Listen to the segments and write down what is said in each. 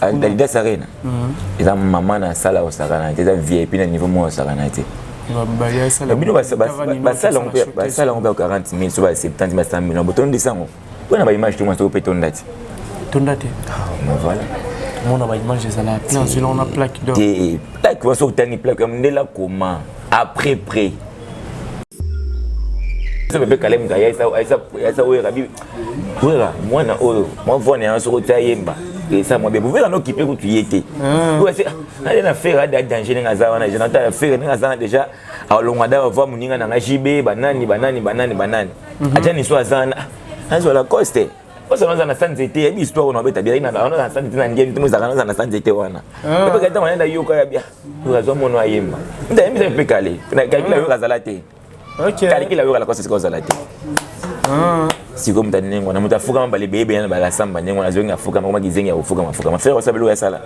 Adidas Arena. Et la maman na sala au Sarana, et la VIP na niveau moi au Sarana. Ça on peut 40 000, soit 70 000, 100 000. On peut descendre. On a pas image tout le monde sur péton date. Ton date. Voilà. On a pas image de la. Non, si on a plaque d'or. Et plaque, on sort une plaque comme là comment après près. Ça me fait calmer ça ouais rabi. Voilà, moi na moi vone en sur yemba. Et ça moi be pouvez en occuper pour tu y était. Ouais c'est allez na faire da danger na za wana je n'entends faire na za déjà a longada voir muninga na JB banani. Acha ni so za na zo la coste. Parce que na santé était bi histoire on abeta bien na santé na ngeni tumo za na santé était wana. Parce que tama na yoka ya bien. Urazo mono ayemba. Nda mi se pe calé. Na calcula yo za la te. OK. Calcula yo la coste ko za la te. Si comme tu n'es pas, on a foutu un bébé, on a la samba, on a joué un foutu, on a dit un foutu, on a fait ça, ça veut dire ça là.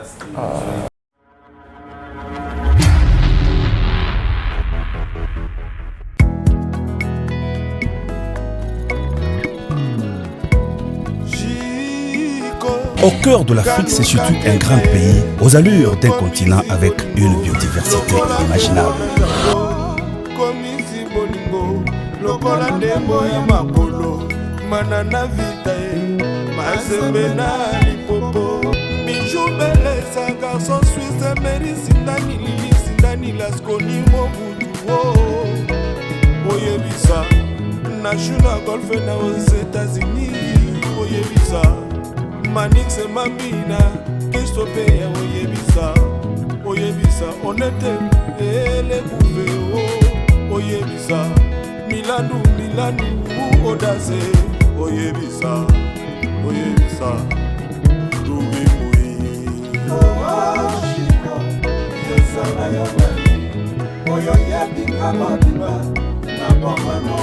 Au cœur de l'Afrique se situe un grand pays aux allures d'un continent avec une biodiversité inimaginable. Manana vitae, mazemena lipopo, bijou belle sa garçon suisse mérisindani lili sindani laskoni mobudu oyebisa national golf na aux États-Unis oyebisa Manix Mamina Christophe oyebisa honnête et les bouvées oyebisa Milano audace oyebisa Louis Moui Chico Yesana Yabani Oyoyebi Kamadiba Nabamano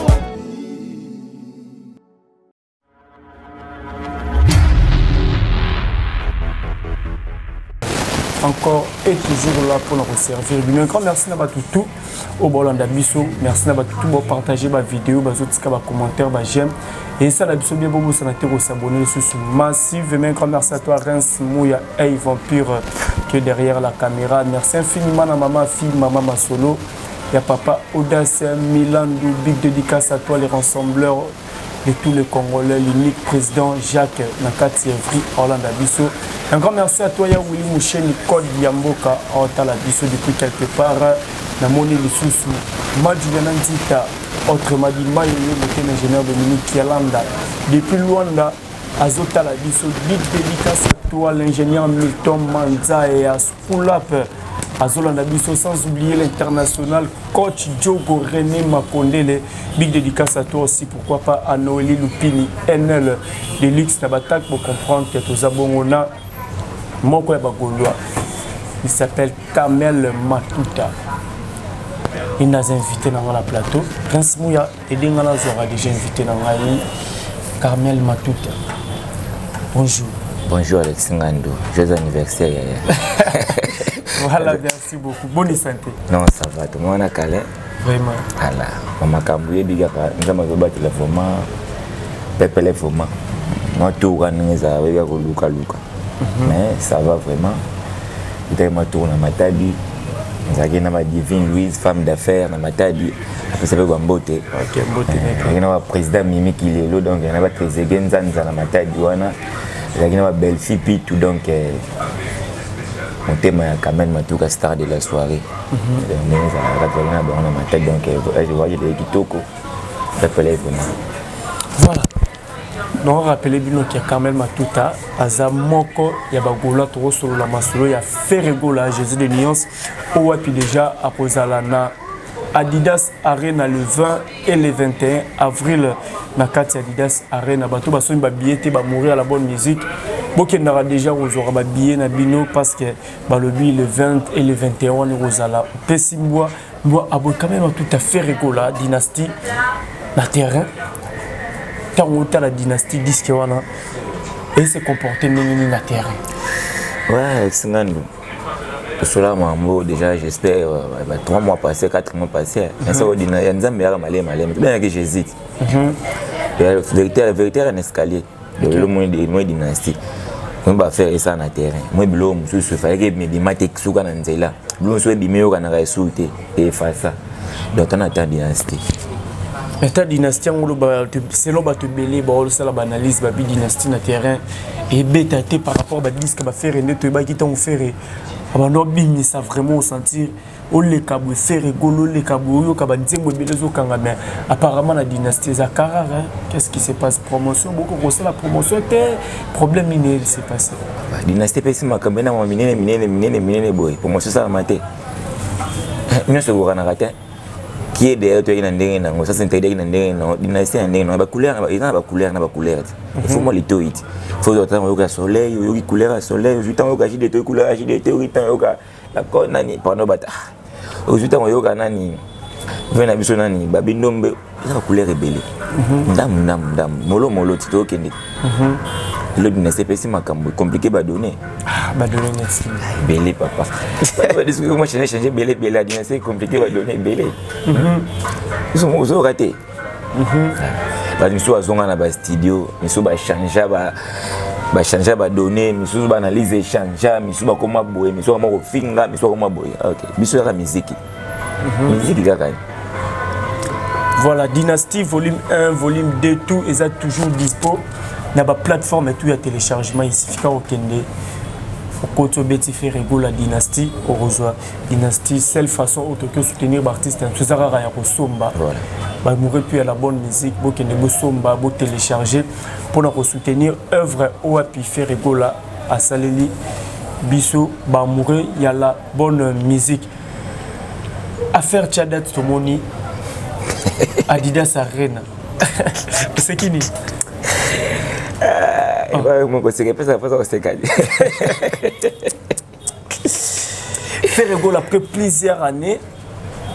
encore et toujours là pour nous servir. Un grand merci à tout au Bolanda Bisso. Merci à tout pour partager ma vidéo, ma commentaire, ma j'aime. Et ça la biso bien bon ça n'a pas s'abonner sur massive. Un grand merci à toi Reims Mouya et Vampire qui est derrière la caméra. Merci infiniment à maman fille, maman ma solo. Il y a papa Audace Milan big dédicace à toi les rassembleurs de tous les Congolais, l'unique président Jacques Nakati Evry Orlando Bisso. Un grand merci à toi, Yaoui Moucheni Code Yamboka, Ortala Bisso depuis quelque part. Namoni Lissousou, Madjouliana Nzita, autrement dit Mayo, l'ingénieur Dominique Kialanda. Depuis Luanda, Azotala Bisso, big dédicace à toi, l'ingénieur Milton Manza et à Spoulap. Azolanda Bisso, sans oublier l'international coach Diogo René Makondele. Big dédicace à toi aussi, pourquoi pas à Noélie Lupini, NL de l'X Nabatak pour comprendre que tous abonnés. Moko Bagoloa. Il s'appelle Kamel Matuta. Il nous a invité dans le plateau. Prince Mouya et Dengala a déjà invité dans le Kamel Matuta. Bonjour. Bonjour Alex Ngando. Joyeux anniversaire. Voilà, merci beaucoup. Bonne santé. Non, ça va. Tout le monde a calé. Vraiment. Voilà. Maman Kambouye, biga pa. Nous avons battu le format. Pepe le format. Moi, tout le monde a luka. Mais ça va vraiment. Je suis tourné à Matadi. J'ai ma divine Louise, femme d'affaires à Matadi. Après ça, je suis un président Mimi qui est là. Donc, il y a un président Zanza à Matadi. J'ai une belle fille Pitou. Donc, mon thème est quand même la star de la soirée. Donc, je vois les Kitoko. Voilà. Donc, rappelez bien qu'il y a quand même Matuta, Azamoko, il y a Bagola, Toro Solo, la Masolo, il y a Ferregola, Jésus de Nuance, Owapi déjà, à Pozalana, Adidas Arena le 20 et le 21 avril, Nakati Adidas Arena, Bato Basson, Babillet, mourir à la bonne musique. Beaucoup n'aura déjà aux aura billet na bino parce que le 20 et le 21 on est aux ala. Pessimbois, moi, quand même tout à fait Ferregola, dynastie, na terrain. Quand on a la dynastie disque et se comporter dans le terrain. Ouais, c'est un cela déjà j'espère 3 mois passés, 4 mois passés. Il y a un bien que j'hésite. La vérité est un escalier. Le moins dynastie. on va faire ça na terrain moi bilo mususu fallait que me bimate suka na nzela bilo so bimeo kana ka souté et faire ça donc on attend dynastie ta dynastie ngolo ba selon ba te belé ba ça la analyse ba bi dynastie na terrain et bétaté par rapport ba disque ba faire ne te ba qui t'ont fait abando bimi ça vraiment sentir o le kabou faire golo le kabou yo kabanzembo belezo kanga mais apparemment la dynastie Zakara qu'est-ce qui se passe promotion beaucoup comme ça la promotion était problème miné s'est passé dynastie pesi makambena ma minene boy promotion ça maté nous se voit na raté qui est derrière toi inandenge nango ça c'est intérêt inandenge non dynastie inandenge non ba couleur il y a ba couleur il faut moi les toit faut autant yo ka soleil yo ki couleur soleil yo temps yo ka jide to couleur jide to temps yo ka la ko nani pendant bata aujourd'hui temps yo ka nani vena biso nani ba bindombe ça couleur rebelle ndam molo tito kende le dynastie pesi makambo compliqué ba donner merci belé papa ba discuter moi changer belé la dynastie compliqué ba donner belé ils sont raté ba miso azonga na ba studio miso ba changer ba donner miso ba analyser changer miso ba koma boye miso ba ko finga miso koma boye OK miso ya musique kaka voilà dynastie volume 1 volume 2 tout est toujours dispo na ba plateforme et tout ya téléchargement ici fika okende Koto Betty Ferrego la dynastie au rejoint dynastie seule façon autre que soutenir l'artiste tout ça rara ya kosomba voilà ba mourir puis à la bonne musique bo kende bo somba bo télécharger pour na soutenir œuvre Oapi Ferrego la à Saleli biso ba mourir ya la bonne musique affaire Tchadat Tomoni Adidas Arena c'est qui ni moi conseiller pas ça faut se caler Ferrego après plusieurs années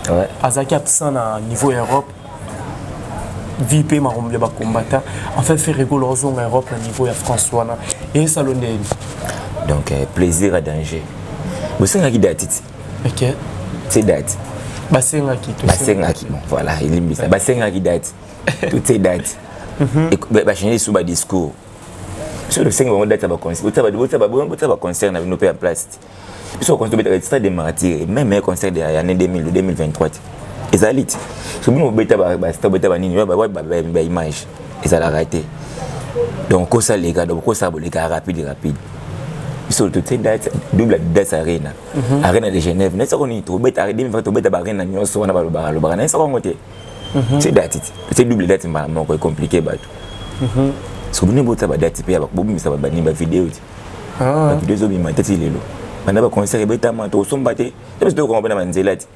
ouais azaki absent à niveau Europe VIP maromble ba combattant en fait Ferrego l'ozon en Europe à niveau ya François et salonné donc plaisir à danger vous savez qui date OK c'est date basenga qui bon voilà il limite ça basenga qui date tout c'est date et ba changer sous ba discours sur le 5 date ça va concert na nos pays en place ils ont construit le stade de martyrs même concert de l'année 2023 ezalite so bino beta ba stade beta ba nini ba image ezala raté donc ça les gars donc ça les gars rapide sur toute cette date double date arena arena de Genève n'est-ce qu'on y trouve beta 2023 beta ba arena nyonso wana ba n'est-ce qu'on ngote c'est date c'est double date mba ko compliqué ba so bino bota ba date pe ba bobimisa ba ni ba vidéo ba vidéo zo bima tati lelo bana ba concert beta ma to somba te parce que on ba nzela ti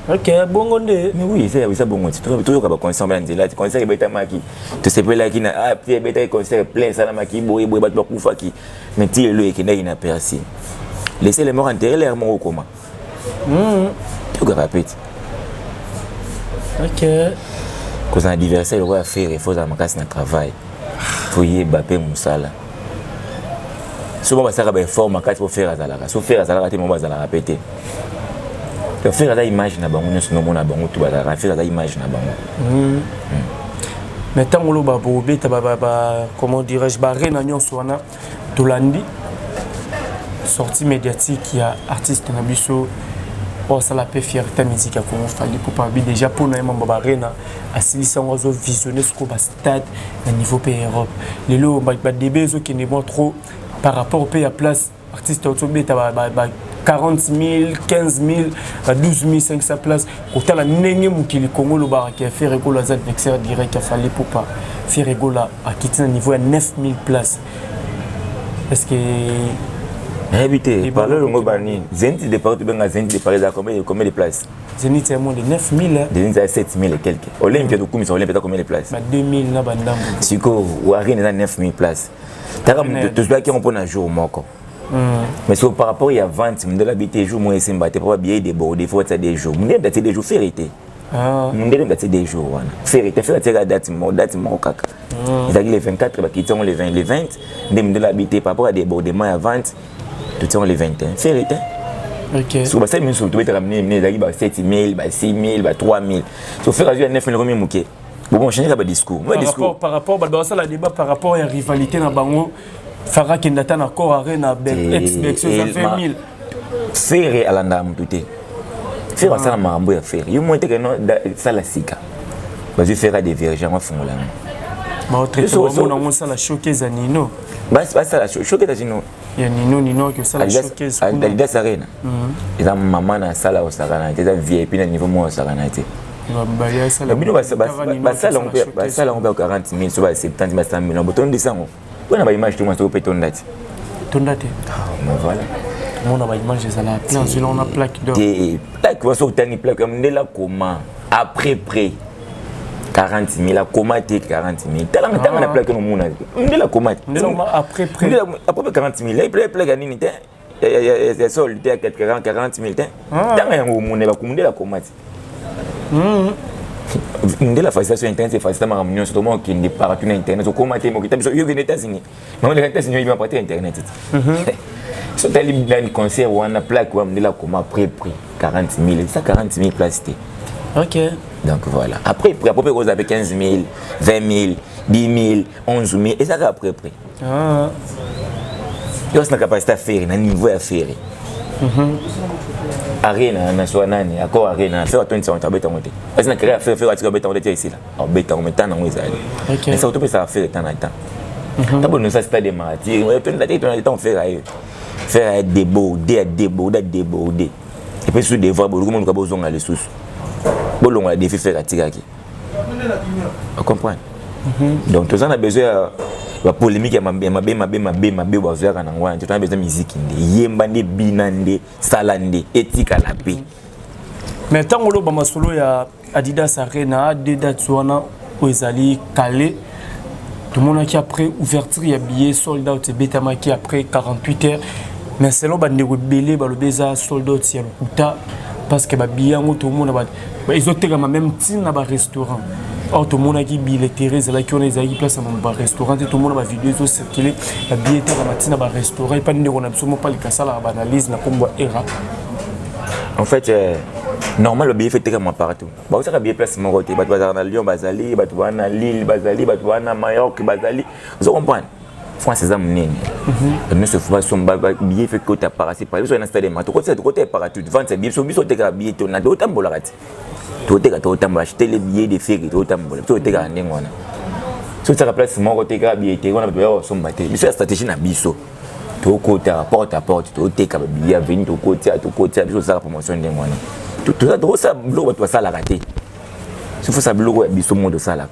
OK bongo nde mais oui c'est ça bongo ti toujours ka ba concert ba nzela ti concert beta maki to se pela ki na puis beta concert plein ça na maki boye ba to kufa ki mais ti lelo ekenda ina persi laissez les morts enterrer l'air mort comment tu ga répète OK cause un anniversaire on va faire il faut ça makasi na travail faut y baper musala souvent ba saka ba effort makati pour faire azalaka so faire azalaka te mo bazala répéter to faire la image na bango nyonso no mona bango to bazala faire la image na bango mais tant lo ba bobeta ba comment dirais-je ba rena nyonso wana tolandi sortie médiatique il y a artiste na biso oh ça la paix fierté musique à Congo fallait pour pas déjà pour na mamba barena asilisa ngozo visionner ce qu'on va stade à niveau pays Europe les lo ba débé zo qui ne vont trop par rapport au pays à place artiste autobeta ba 40 000 15 000 12 500 places autant la ndenge mukili Congo lo ba qui a fait Ferrego la adversaire direct il fallait pour pas Ferrego la à quitter un niveau à 9 000 places est-ce que habité par le ngo bani Zénith de partout benga Zénith de Paris à combien de places Zénith c'est moins de 9 000 Zénith à 7 000 et quelques Olympia de Koumi Olympia combien de places 2000 na bandambo siko ou arena na 9 000 places takam tout cela qui on peut un jour moko mais sur par rapport il y a 20 de l'habité jour moi c'est mbaté pas billet de bord des fois ça des jours mon date des jours férité mon date des jours wana férité la date mon kaka ils arrivent les 24 bah qui sont les 20 de l'habité par rapport à des bordements à 20 tout sont les 21 férité OK so ba ça même sur tout être ramener les ba 7 000 ba 6 000 ba 3 000 so faire à 9 000 remis mouké bon changer ba discours par rapport ba ça la débat par rapport à rivalité na bango Farah qui n'a encore arena ex-Bexio ça fait 1000. Faire à l'andam tout est. Faire à ça la marambo à faire. Il monte que non ça la sika. Vas-y faire des vergers en fond là. Ma autre on a ça la showcase à Nino. Bah ça la showcase à Nino. Il y a Nino que ça la showcase. Alidas Arena. Et maman na sala au Sarana, c'est un VIP na niveau moi au Sarana. Ça on peut 40 000 sur 70 000 100 000 bouton de ça. On a pas image tout moi sur péton date. Ton date. Voilà. On a pas image ça là. Plein sur on a plaque d'or. Et plaque va sur tani plaque comme de la comment après près 40 000 la comate 40 000. Tellement la plaque no mona. De la comate. Après près. Après 40 000. La plaque ani ni il y a sol 40 000 tant yango mona ba kumde la comate. Ndé la facilitation internet c'est facile à réunion surtout moi qui n'est pas partout internet so comment t'es moi qui t'as yo États-Unis mais les États-Unis ils vont pas internet so t'as libre d'un concert ou un plaque ou de la comment après prix 40 000 ça 40 000 places OK donc voilà après vous avez 15 000 20 000 10 000 11 000 et ça après prix yo c'est la capacité à faire un niveau à faire Arena na so nani akor arena fait 20 secondes abeta monter parce que na créer faire atiko abeta monter ici là abeta monter na ngweza ali mais ça autope ça faire temps à temps ta bonne ça stade de martyr on temps faire déborder et puis sur des voix beaucoup monde ka bozonga les sous bolonga défi faire atika ki vous comprenez donc tout ça on a besoin la polémique ya mabe bazoya kana ngwana tu as besoin de musique ndé yemba ndé binande salande etika la paix mais tant que le masolo ya Adidas Arena deux dates wana ezali calé tout le monde qui après ouverture ya billet sold out betama qui après 48 heures mais selon bande rebelle balobeza sold out ya lokuta parce que ba billet tout le monde ba ils ont même tin na ba restaurant. Or tout le monde a dit billet Thérèse là qui on les a place dans un restaurant tout le monde a vidéo tout circuler la billetterie la matinée dans un restaurant et pas de on absolument pas le cas ça la banalise na comme era en fait normal le billet fait comme partout bah ça billet place mon côté bazar na Lyon bazali batwa na Lille bazali batwa na Mallorca bazali vous comprenez France c'est ça mnene ne se faut pas son billet fait côté parasé par exemple sur stade mato côté partout vendre ces billets sur biso te billet to na d'autant bolakati to tamba acheter les billets de ferry to tamba to te ga ndengona so ça place mon côté ga billet te on a so mbaté biso stratégie na biso to côté porte à porte to te ka billet venir to côté biso ça promotion ndengona tout ça bloc to ça la raté il faut ça bloc biso monde ça la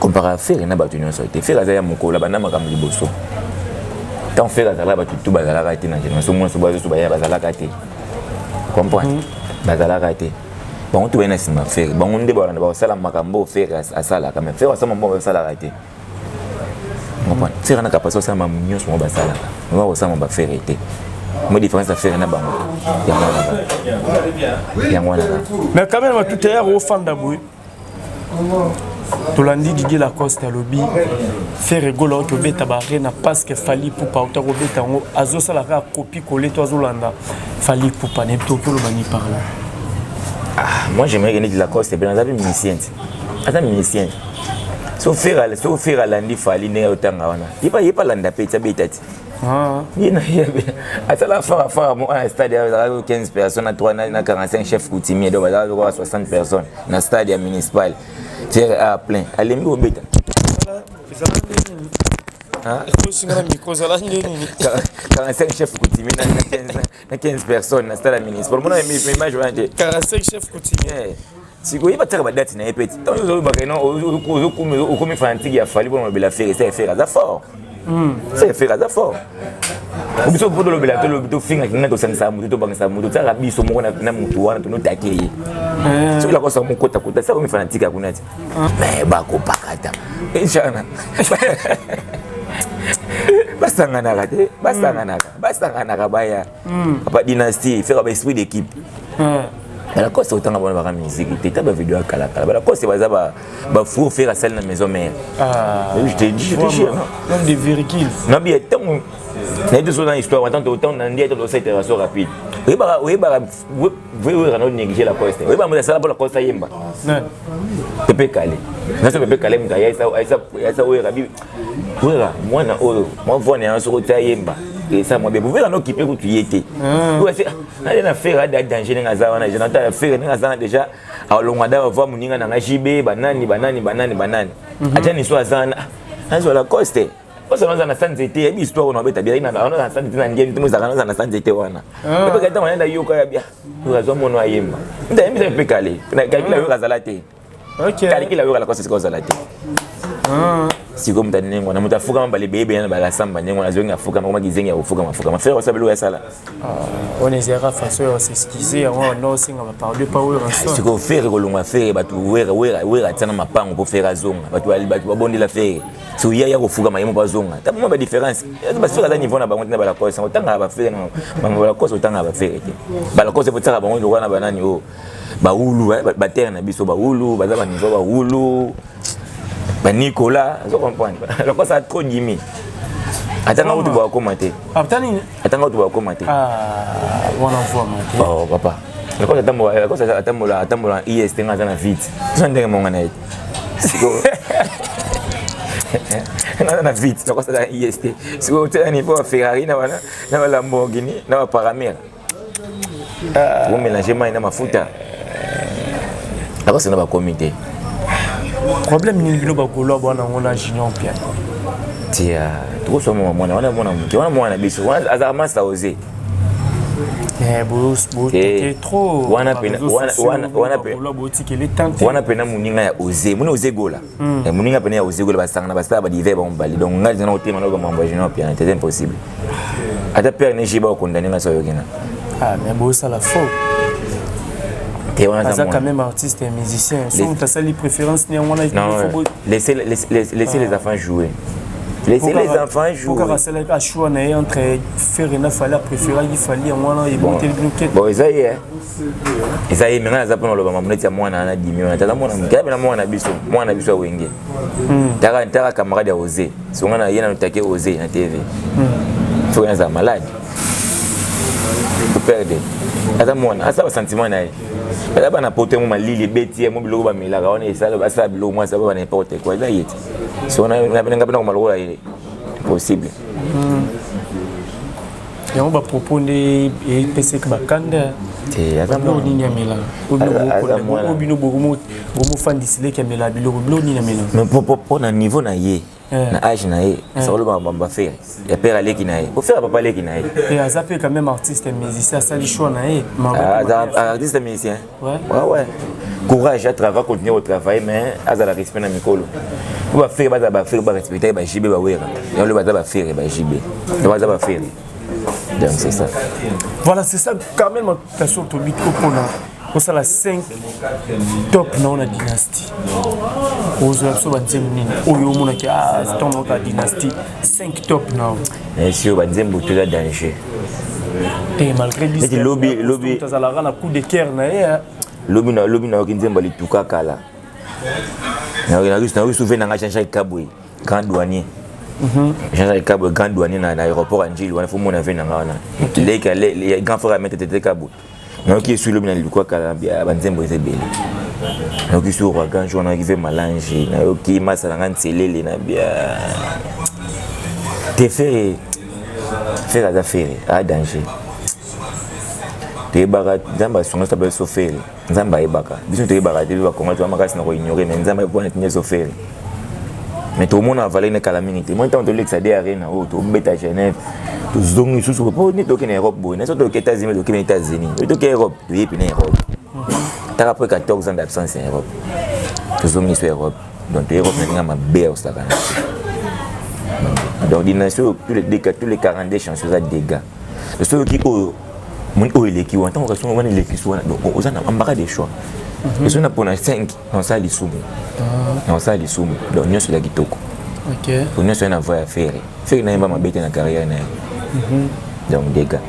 comparé à faire na batu nyonso te faire za ya mokola bana makam liboso tant faire za la batu tout bazala raté na génération moi so bazo so baya bazala raté comprendre bazala raté bon tu viennes à faire bon on débarque on ça la makambo faire à ça là quand même faire ça mon ça la raté comprendre c'est on a capacité ça ma mignon sur mon ça là on va ça on va faire été moi différence à faire na bango mais quand même tout est au fan d'abou tout lundi Didier Lacoste à lobby faire rigolo que beta barré na parce que fali pour pas autant beta ngo azo ça la copie coller toi zolanda fali pour pas ne tout le mani par là. Moi j'aimerais gagner de la coste, bien entendu musicien. Attends musicien. Sauf faire à l'andi fali né autant wana. Il pas l'anda peta betati. Il à la fin moi un stade avec 15 personnes à 3 na 45 chefs coutumiers donc 60 personnes dans stade municipal. C'est à plein. Allez mi obeta. Ah, micro ça là 45 chefs coutumiers na 15 personnes dans stade municipal. Mon image 45 chefs coutumiers. Si vous pas faire date na epeti. Tant vous bakeno au comme fantique ya fali pour la faire c'est faire à fort. C'est faire à fort. Vous pouvez vous le belato le finga qui n'a to sansa mutu to bangsa mutu tsara biso moko na mutu wana to no takeye. So la kosa mo kota ça comme fanatique akuna ti. Mais ba ko pakata. Inchana. Basangana baya. Pas dynastie, faire esprit d'équipe. La cause c'est autant avoir la musique, tu as vidéo à la la cause c'est ba fou faire la salle dans maison mère. Je te dis, non des virgules. Non bien tant C'est tout dans l'histoire. En tant que autant on dit que cette itération rapide. Oui, on négliger la coste. Oui, on ça pour la coste yemba. Pepe calé. Na so pepe calé mta ya ça oui rabi. Oui là, moi na oro. Moi vone en so ta yemba. Et ça moi be pouvez en occuper pour tu y était. Oui, c'est aller na faire da danger nga za wana. Je n'entends faire nga za déjà. Alors on va voir muninga na JB banani. Acha ni so azana. Azo la coste. Parce que nous avons une santé, une histoire, on a bien, on a une santé, on a une santé, on a une yoka, nous avons mon noyau. Nous avons un peu calé, nous avons la zalate. Ok. Calé la yoka, la cause c'est quoi zalate? Si comme tu as dit, on a monté à fouga, on a les bébés, on a la samba, on a joué à fouga, on a dit à fouga, on a fait ça, on a ça là. On est zéro façon, on s'excuser, on a aussi on va parler pas où on ce qu'on fait, on va faire, bah tu ouais, attends ma part, on peut faire la zone, bah tu vas bondir la faire. Si il y a au fouga, mais il y a pas zone. T'as pas de différence. Parce que là niveau na bango na bala cause, on tanga ba faire, bala cause on tanga ba faire. Bala cause peut ça bango le wana banani o. Ba ulu, ba terre na biso ba ulu, ba za ba niveau ba ulu. Ba Nicolas, je comprends. La cause a trop gimi. Attends où tu vas commenter. Attends où tu vas commenter. On en voit maintenant. Oh papa. La cause attends la IST ngana vite. Ça ndenge mon ngana. Na vite, na kosa IST. Si vous êtes à niveau Ferrari na Lamborghini, na Panamera. Vous mélangez mai na mafuta. La kosa na ba comité. Problème ni bilo ba kolo bwana ngona junior pia. Tia, trop so mwana mwana biso. Azama sa osé. Trop. Wana pena muninga ya osé. Muni osé gola. Muninga pena ya osé gola basanga basala ba diver ba mbali. Donc ngali na otema no ba mambo junior pia, c'est impossible. Ata père ne jiba condamner na so yokina. Mais bon ça la faux. Ça quand même artiste et musicien. Son ta seule préférence ni on a. Non, laissez les enfants jouer. Laissez les enfants jouer. Pourquoi c'est là choix entre faire une affaire préférée il fallait on a monter le bouquet. Bon ça y est. Ça y est maintenant ça prend le maman on mwana na 10 millions. Tata mwana biso wenge. Tara camarade ya osé. Si on a yena notake osé na TV. Faut un malade. Faut perdre. Tata mwana asa sentiment na là bas na poté mo malili beti mo biloko ba melaka on est ça ba ça biloko moi ça va n'importe quoi là yeti si on a ngapena ko maloko là possible ya on va proposer et PC que bakanda te azamo ni nyamela obino bomo fan disile que mela biloko ni nyamela mais pour na niveau na ye na âge na ye ça va faire ya père aleki na ye pour faire papa aleki na ye et azapé quand même artiste et musicien ça li choix na ye artiste et musicien ouais courage à travailler continuer au travail mais azala respect na mikolo pour ba faire ba respecter ba jibe ba wera ya le ba faire ba jibe ba faire donc c'est ça voilà c'est ça quand même ta sorte de micro pour ça la 5 top dans la dynastie aux autres banzemni oyo mona ki ton la dynastie 5 top non et si banzembo tout la danger et malgré dit lobby ça la rend coup de cœur na lobby na kinzemba lituka kala na souvenir na changer kabwe grand douanier changer kabwe grand douanier na aéroport Angile wana faut mon avenir na wana les grand frère mettre tete kabwe na qui sur lobby na lituka kala bia banzembo ezebele na qui sur grand jour na qui fait malange na qui masala ngantselele na bia te faire les affaires à danger te baka nzamba songa sabel sofel nzamba ebaka biso te baka te ba konga to makasi na ko ignorer mais nzamba pour net sofel mais tout le monde a valé une calamité moi tant de l'exader arena o to beta Genève to zongi susu pour ni to ke na Europe bo na so to ke États-Unis to ke na États-Unis to ke Europe to yepi na Europe t'as après 14 ans d'absence en Europe to zongi sur Europe donc Europe na ma belle ça kana d'ordination tous les 42 chansons à dégâts le seul qui mon qui ou en tant que son on les qui soit donc on a embarras des choix parce qu'on a pour 5 on ça les soum donc nous sur la kitoko OK pour nous c'est une affaire à faire na ma bête na carrière na donc des gars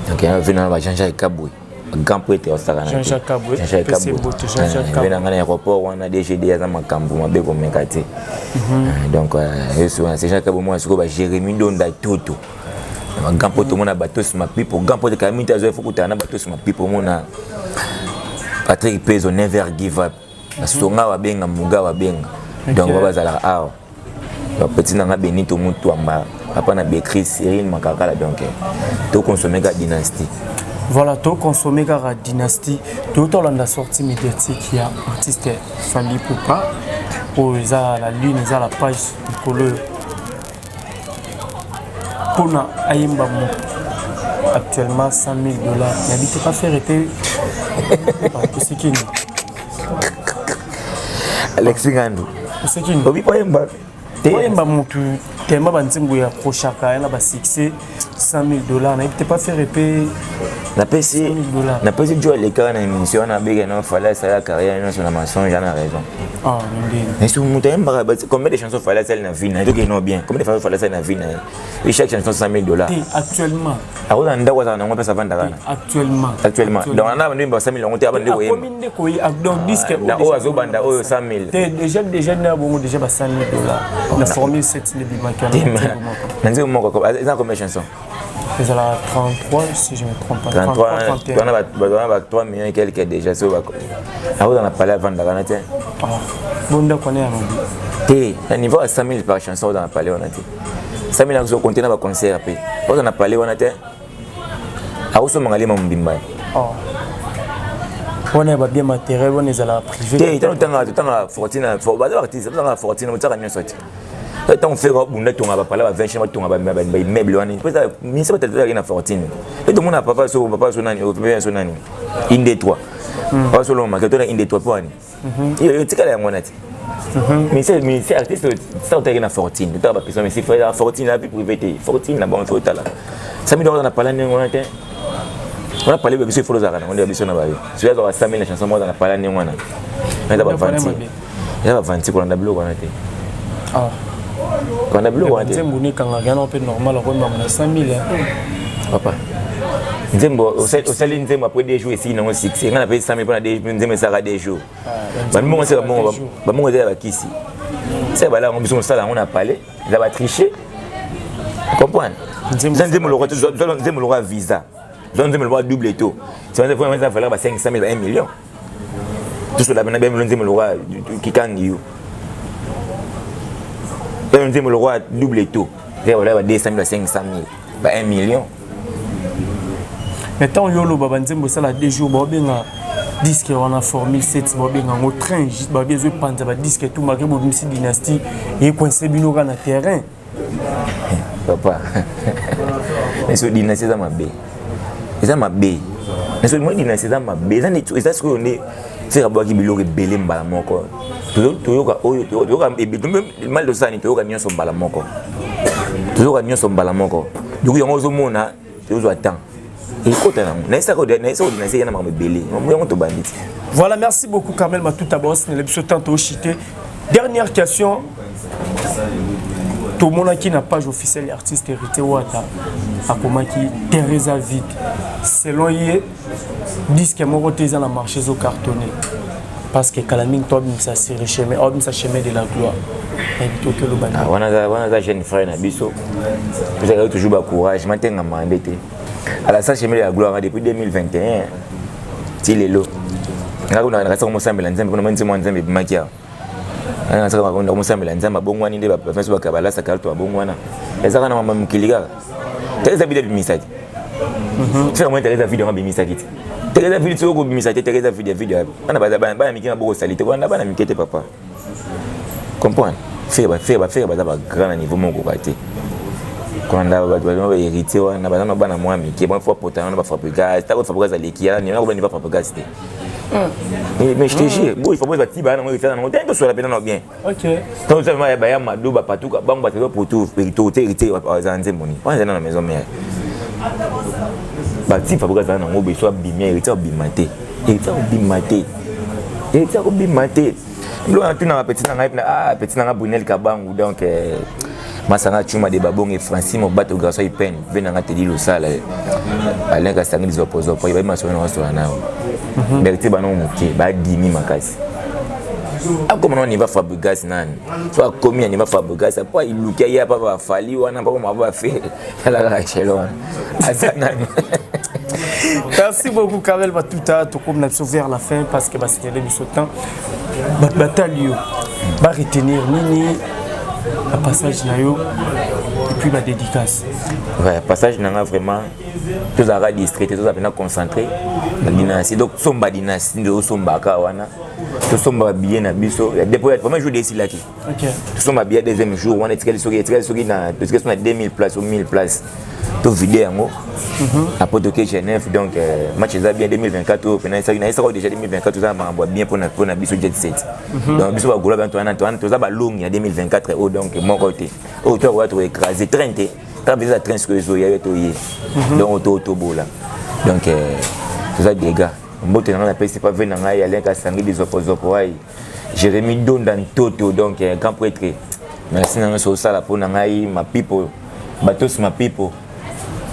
donc il y a venu va changer kabwe grand prêtre au Sakana. Jean-Jacques Kaboué. Jean-Jacques Kaboué. Jean-Jacques Dans l'aéroport, on a DGD à Makambu, ma belle comme Mekati. Donc, c'est Jean-Jacques Kaboué, moi, c'est Jérémy Donda Toto. Grand prêtre, mon abato sur ma pipe. Grand prêtre, quand il faut que tu aies un abato sur ma pipe, mon Patrick Pezo, never give up. Songa wa benga, Muga wa benga. Donc, on va à la petit nanga Benito Mutuamba. Papa na Bécris, Cyril Makakala, donc tout consommer la dynastie. Voilà, tout consommer la dynastie. Tout le monde a sorti médiatique, il y a artiste Fali Poupa. Pour la lune, ils ont la page pour le. Pour na Ayimba actuellement $100 000. N'habitez pas faire été. C'est qui? Alexis Gandou. C'est qui? Oui, pas Ayimba. Ayimba Moutou. Tellement banzimbo ya prochaka ya na ba succès $100 000 n'habitez pas faire épée. Na PC jouer les cas dans émission na bega non fallait ça la carrière non sur la mensonge j'en a raison. Ah mais sur mon thème combien de chansons fallait celle na vie na donc non bien combien de chansons fallait celle na vie na et chaque chanson $100 000 actuellement ah on anda quoi ça on peut ça vendre actuellement donc on a vendu $100 000 on t'a vendu quoi combien de quoi donc disque na o azo banda o $100 000 déjà na bon déjà ba $100 000 la formule 7 les bimaka nanzi moko ils ont combien de chansons ils ont 33 si je ne me trompe pas 33 on a 3 millions et quelques déjà sur ah on a parlé avant d'arrêter tiens bon d'accord on est à T à niveau à 100 000 par chanson dans la palais on a dit 100 000 on compter dans le concert après on a parlé on a dit ah on se mangalé mon bimba on est bien matériel on est à la privée T tant à Fortune faut pas artiste dans la Fortune on t'a rien sorti quand on fait on a tout on va parler 20 chambres tout on va meuble on est peut-être ministre peut-être rien à Fortune et tout le monde a papa sur nani au père sur nani une des trois pas seulement ma que toi une des trois pour ani il tika la monate mais c'est artiste ça on t'a rien à Fortune tu as pas personne mais c'est frère Fortune la vie privée Fortune la bonne photo là ça me donne on a parlé on a parlé de monsieur Folozara on a besoin d'avoir celui qui a 100 000 chansons moi on a parlé de on a pas 20 il y a 20 qu'on a bloqué on a été ah quand on a bloqué on a été Nzembo quand on gagne un peu normal on a 100 000 papa Nzembo au salut Nzembo après des jours ici non succès on a payé 100 000 pour des Nzembo ça a des jours bah moi c'est bon bah moi c'est avec ici c'est bah là on besoin ça là on a parlé il va tricher comprendre Nzembo le roi visa Nzembo le roi double taux c'est vraiment ça fallait 500 000 1 million tout cela ben Nzembo le roi qui kangi Nzembo le roi double taux voilà 200 000 500 000 1 million mais tant yolo baba Nzembo ça la des jours ba benga disque on a formule 7 ba benga au train juste ba besoin panza ba disque tout marqué bo misi dynastie et coincé bino na terrain papa mais ce dynastie ça m'a bé ça m'a bé mais ce moi dynastie ça m'a bé ça ce qu'on est c'est rabo qui bilo rebelle mbala moko toyoka oyo toyoka mal de ça ni toyoka nyonso mbala moko toyoka nyonso mbala moko donc yango zomona tozo attend. Voilà, merci beaucoup Kamel Matouta Boss. Dernière question. Tout le monde qui n'a pas officiel artiste hérité Ouata a commencé Teresa Vide. Selon lui, disque moro teza na marché au cartonné. Parce que Kalaming toi ça c'est le chemin, ça chemin de la gloire. On a jeune frère na biso. Vous avez toujours ba courage, maintenant mandé. À la salle chemin de la gloire depuis 2021. C'est les lots. On a resté comme ça mais l'ensemble on a même moi ensemble makia. On a comme ça mais l'ensemble bongwani de ba faire ba kabala ça calto bongwana. Eza kana mama mukiliga. Teresa Vide bimisaki. C'est moi Teresa Vide bimisaki. Teresa Vide soko bimisaki Teresa Vide. Ana ba mikina boko salite ko ana ba na mikete papa. Comprendre? Faire ba grand niveau mon kokate. Quand on a hérité, on a pas moi qui est bon fois pour on a pas gaz, t'as pas gaz à l'équipe, on a pas gaz. Mais je te jure, bon il faut pas petit ban, on fait dans temps sur la peine bien. OK. Donc ça va ba ya madou ba patu ka bang ba pour tout hérité aux Nzembo. On est dans la maison mère. Ba ti fa gaz na ngo be so bimé hérité bimate. Hérité bimate. Lo na tuna petit na petit na Brunel Kabangu donc masanga chuma de babonge Francis mo bato garçon il peine venanga te dire sala alenga sangi les opposants pour il va masona na na berti banon muke ba dimi makasi comment on y va Fabregas nan soit combien on va Fabregas pas il lukia ya pas fali wana pas comment va faire la Barcelone merci beaucoup Kamel Matuta to comme nous vers la fin parce que va signaler du temps bataille va retenir nini le passage nayo et puis la dédicace. Ouais, passage n'a vraiment tous à distrait, tous à bien concentré. La dynastie donc somba dynastie de somba kawana. Tout somba bien na biso. Depuis vraiment jouer ici là qui. OK. Tout somba bien deuxième jour, on est tiré sur na parce que on a 2000 places ou 1000 places. Tout vidé en haut. À Porto Genève donc match est bien 2024 au final ça déjà 2024 ça m'a bien pour na biso jet set. Donc biso va gola Antoine tout ça ba long il 2024 au donc mon côté. Auteur va être écrasé 30 quand vous êtes train ce que zo ya to yé. Donc auto bola. Donc tout ça des gars. Moi tu n'as pas c'est pas venir na ya lenka sangi des opposants pour Jérémy Don dans Toto donc grand prêtre. Merci na so ça la pour na ngai ma people. Batos ma people.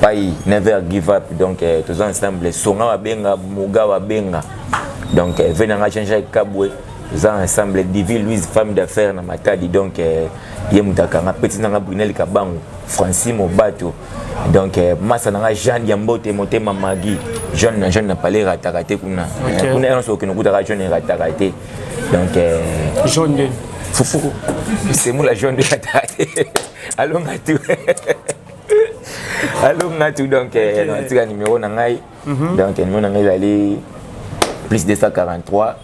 Pai never give up donc tous ensemble songa wa benga muga wa benga donc venanga changer kabwe tous ensemble Divi Louise femme d'affaires na matadi donc yemutaka nga petit nga Brunel Kabangu Francis Mobato donc massa nga Jean Yambote motema magi jeune na palais ratakate kuna kuna on so que nous kutaka jeune ratakate donc jaune fufu c'est moi la jaune de ratakate allons à tout. Allô Natou donc un numéro nangai donc numéro nangai allé plus 243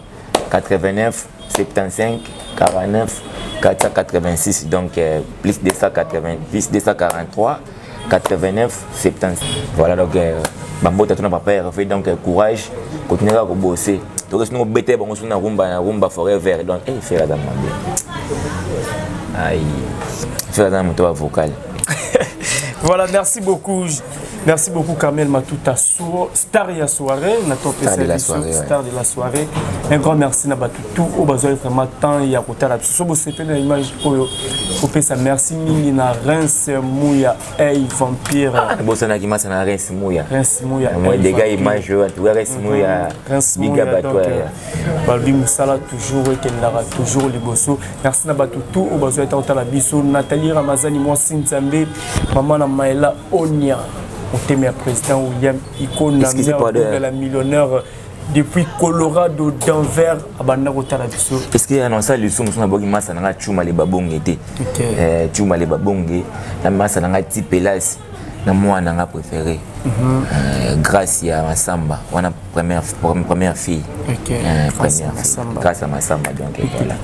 89 75 49 486 donc plus 243 89 75 voilà donc bambota tuna papa fait donc courage continuer à bosser donc sinon bête bon on rumba forever donc faire la bien aïe faire la moto vocal. Voilà, merci beaucoup Kamel Matuta, star de la soirée, star de la soirée. Un grand merci na batutu au besoin vraiment temps ya kotala so bo sepe na image oyo kopesa merci mingi na Reims Mouya hey vampire bosana ki masa na Reims Mouya moi des gars image tu Reims Mouya biga batwa balbi musala toujours ekendaka toujours liboso merci na batutu au besoin kotala biso Nathalie Ramazani moi Sinzambe maman na Maëla Onia on t'aime à président William icône de la millionnaire depuis Colorado Denver à Banakotala biso. Est-ce qu'il y a un annoncé le son na bogi massa na chuma le babonge été chuma le babonge na massa na tipelas na moi na préféré grâce à Massamba wana première fille grâce à Massamba donc voilà.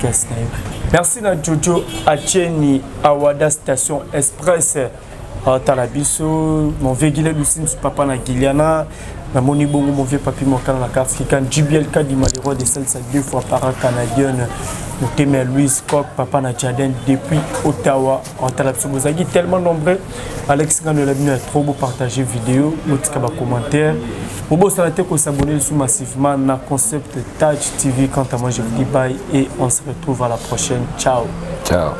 Merci na Jojo Acheni Awada station express Talabiso, mon vieux Guilherme Lucine, papa na Giliana, na moni bongo mon vieux papi mon canal la carte qui quand Jubiel Kadi malheureux de celle 2 fois par an canadienne, nous t'aimons Louis Coq, papa na Jaden depuis Ottawa, en Talabiso Bozagi tellement nombreux, Alex Gano l'a bien trop beau partager vidéo, notre commentaire, au beau santé qu'on s'abonne sous massivement na concept Touch TV. Quant à moi je vous dis bye et on se retrouve à la prochaine, ciao. Ciao.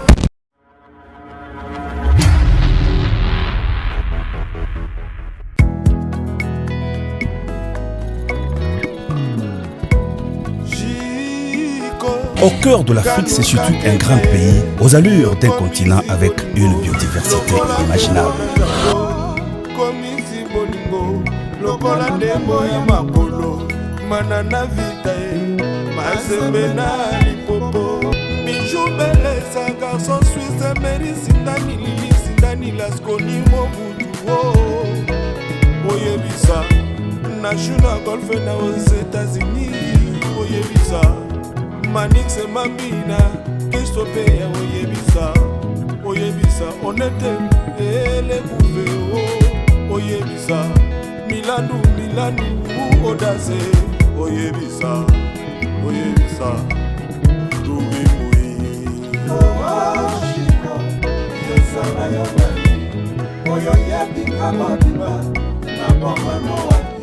Au cœur de l'Afrique, c'est surtout un grand pays, aux allures d'un continent avec une biodiversité inimaginable. Manix Mamina, Kistopea, Oyebisa, Onete, Ele Bouveo, Oyebisa, Milanu, Odase, Oyebisa, Dubimui, Oyoyebi Amadiba, Napamanoa.